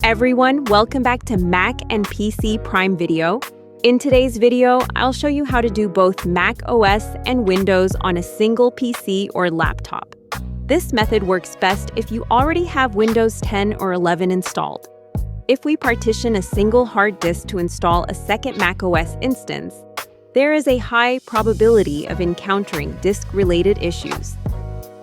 everyone, welcome back to Mac and PC Prime Video. In today's video, I'll show you how to do both macOS and Windows on a single PC or laptop. This method works best if you already have Windows 10 or 11 installed. If we partition a single hard disk to install a second macOS instance, there is a high probability of encountering disk-related issues.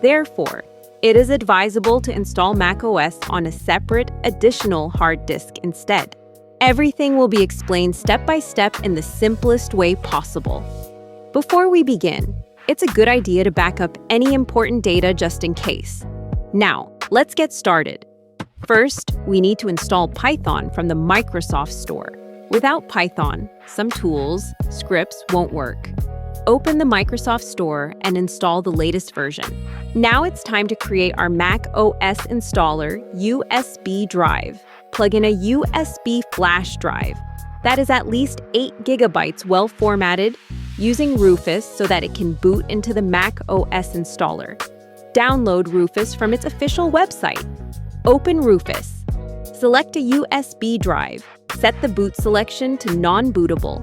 Therefore, it is advisable to install macOS on a separate, additional hard disk instead. Everything will be explained step by step in the simplest way possible. Before we begin, it's a good idea to back up any important data just in case. Now, let's get started. First, we need to install Python from the Microsoft Store. Without Python, some tools, scripts won't work. Open the Microsoft Store and install the latest version. Now it's time to create our macOS installer USB drive. Plug in a USB flash drive that is at least 8 GB well formatted using Rufus so that it can boot into the macOS installer. Download Rufus from its official website. Open Rufus. Select a USB drive. Set the boot selection to non-bootable.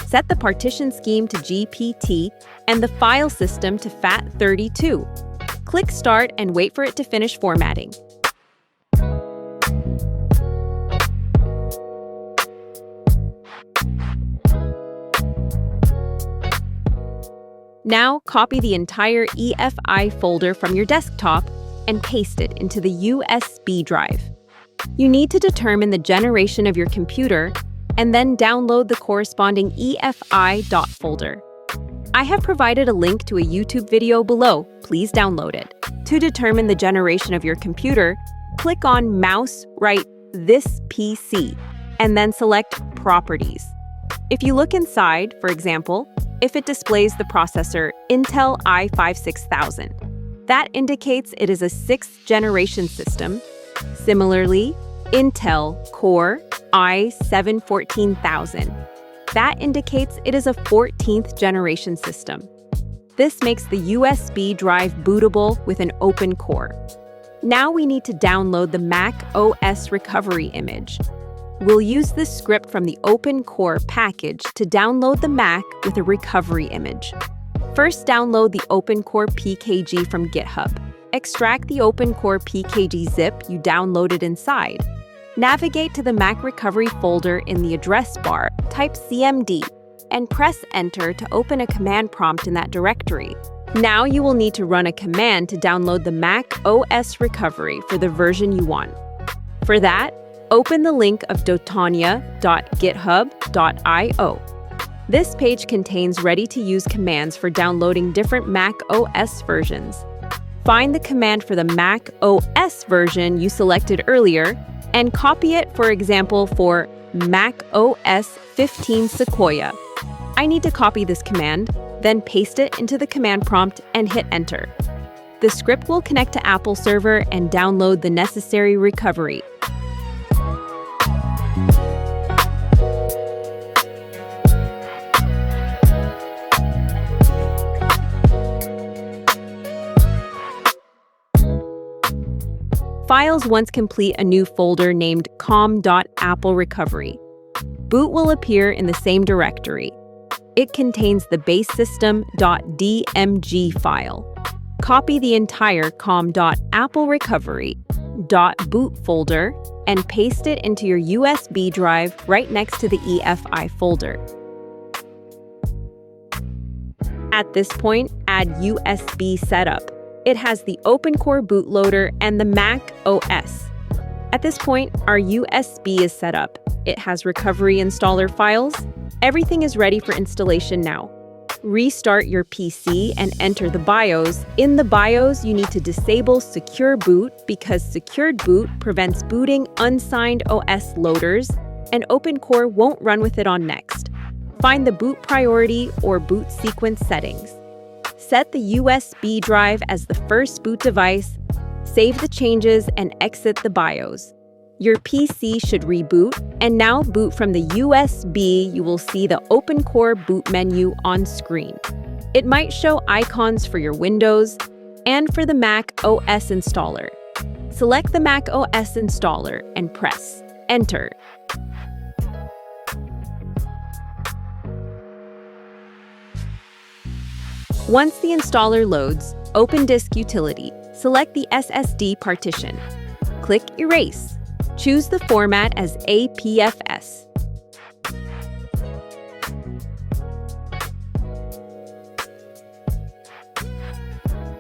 Set the partition scheme to GPT and the file system to FAT32. Click Start and wait for it to finish formatting. Now, copy the entire EFI folder from your desktop and paste it into the USB drive. You need to determine the generation of your computer and then download the corresponding EFI.folder. I have provided a link to a YouTube video below. Please download it. To determine the generation of your computer, click on Mouse Right This PC and then select Properties. If you look inside, for example, if it displays the processor Intel i5-6000, that indicates it is a 6th generation system. Similarly, Intel Core i7-14000. That indicates it is a 14th generation system. This makes the USB drive bootable with an OpenCore. Now we need to download the macOS recovery image. We'll use this script from the OpenCore package to download the Mac with a recovery image. First, download the OpenCore PKG from GitHub. Extract the OpenCore PKG zip you downloaded inside. Navigate to the Mac recovery folder in the address bar, type CMD, and press Enter to open a command prompt in that directory. Now you will need to run a command to download the macOS recovery for the version you want. For that, open the link of dotonia.github.io. This page contains ready-to-use commands for downloading different macOS versions. Find the command for the macOS version you selected earlier and copy it, for example, for macOS 15 Sequoia. I need to copy this command, then paste it into the command prompt and hit Enter. The script will connect to Apple Server and download the necessary recovery. Files once complete a new folder named com.applerecovery. Boot will appear in the same directory. It contains the base system.dmg file. Copy the entire com.applerecovery.boot folder and paste it into your USB drive right next to the EFI folder. At this point, add USB setup. It has the OpenCore bootloader and the Mac OS. At this point, our USB is set up. It has recovery installer files. Everything is ready for installation now. Restart your PC and enter the BIOS. In the BIOS, you need to disable Secure Boot because Secured Boot prevents booting unsigned OS loaders, and OpenCore won't run with it on Next. Find the boot priority or boot sequence settings. Set the USB drive as the first boot device, save the changes, and exit the BIOS. Your PC should reboot, and now boot from the USB. You will see the OpenCore boot menu on screen. It might show icons for your Windows and for the Mac OS installer. Select the Mac OS installer and press Enter. Once the installer loads, open Disk Utility. Select the SSD partition. Click Erase. Choose the format as APFS.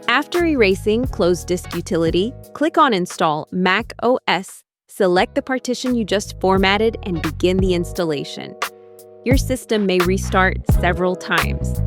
After erasing, close Disk Utility, click on Install macOS, select the partition you just formatted, and begin the installation. Your system may restart several times.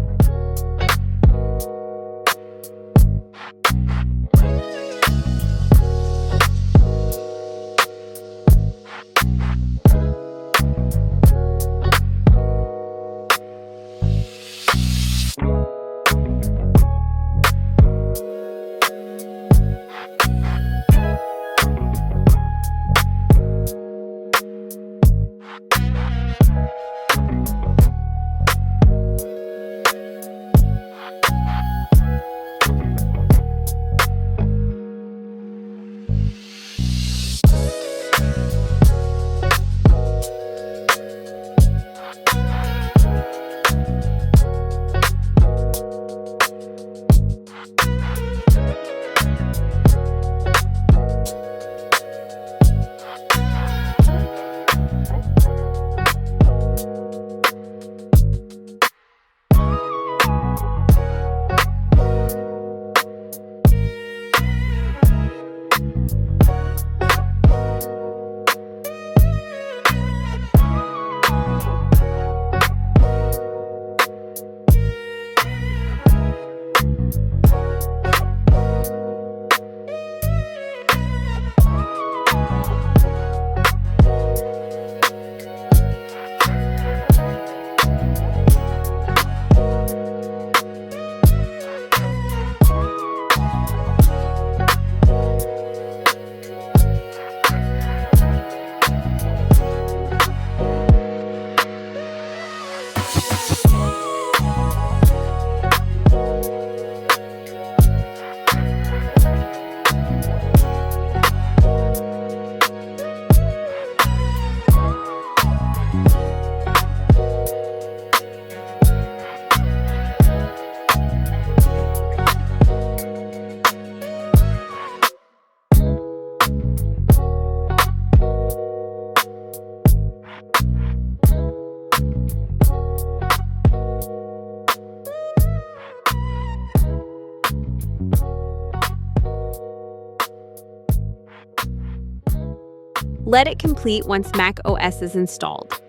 Let it complete once macOS is installed.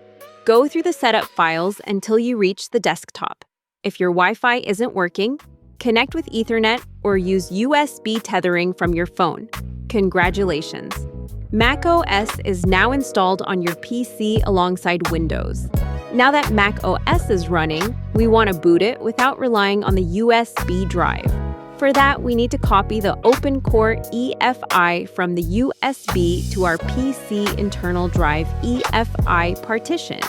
Go through the setup files until you reach the desktop. If your Wi-Fi isn't working, connect with Ethernet or use USB tethering from your phone. Congratulations! macOS is now installed on your PC alongside Windows. Now that macOS is running, we want to boot it without relying on the USB drive. For that, we need to copy the OpenCore EFI from the USB to our PC internal drive EFI partition.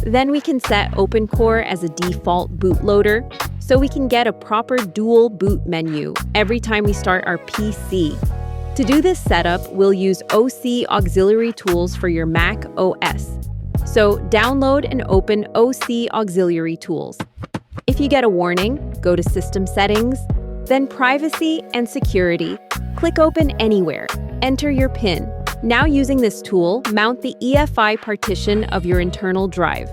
Then we can set OpenCore as a default bootloader so we can get a proper dual boot menu every time we start our PC. To do this setup, we'll use OC auxiliary tools for your Mac OS. So download and open OC auxiliary tools. If you get a warning, go to System Settings, then Privacy and Security. Click Open Anywhere. Enter your PIN. Now using this tool, mount the EFI partition of your internal drive.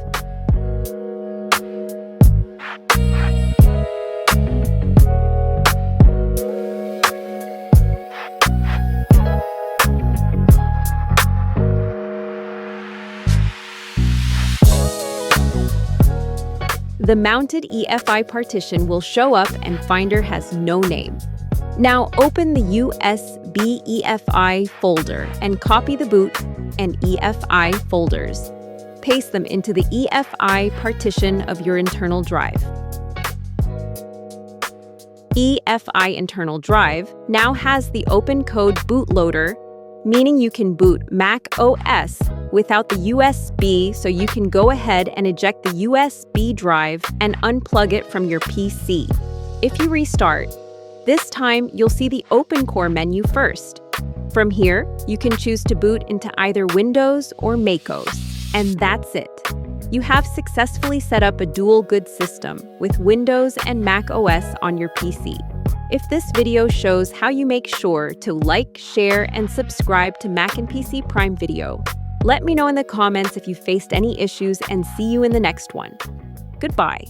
The mounted EFI partition will show up and Finder has no name. Now open the USB EFI folder and copy the boot and EFI folders. Paste them into the EFI partition of your internal drive. EFI internal drive now has the OpenCode bootloader, meaning you can boot Mac OS without the USB, so you can go ahead and eject the USB drive and unplug it from your PC. If you restart, this time you'll see the OpenCore menu first. From here, you can choose to boot into either Windows or macOS. And that's it. You have successfully set up a dual good system with Windows and macOS on your PC. If this video shows how you make sure to like, share, and subscribe to Mac and PC Prime Video, let me know in the comments if you faced any issues and see you in the next one. Goodbye.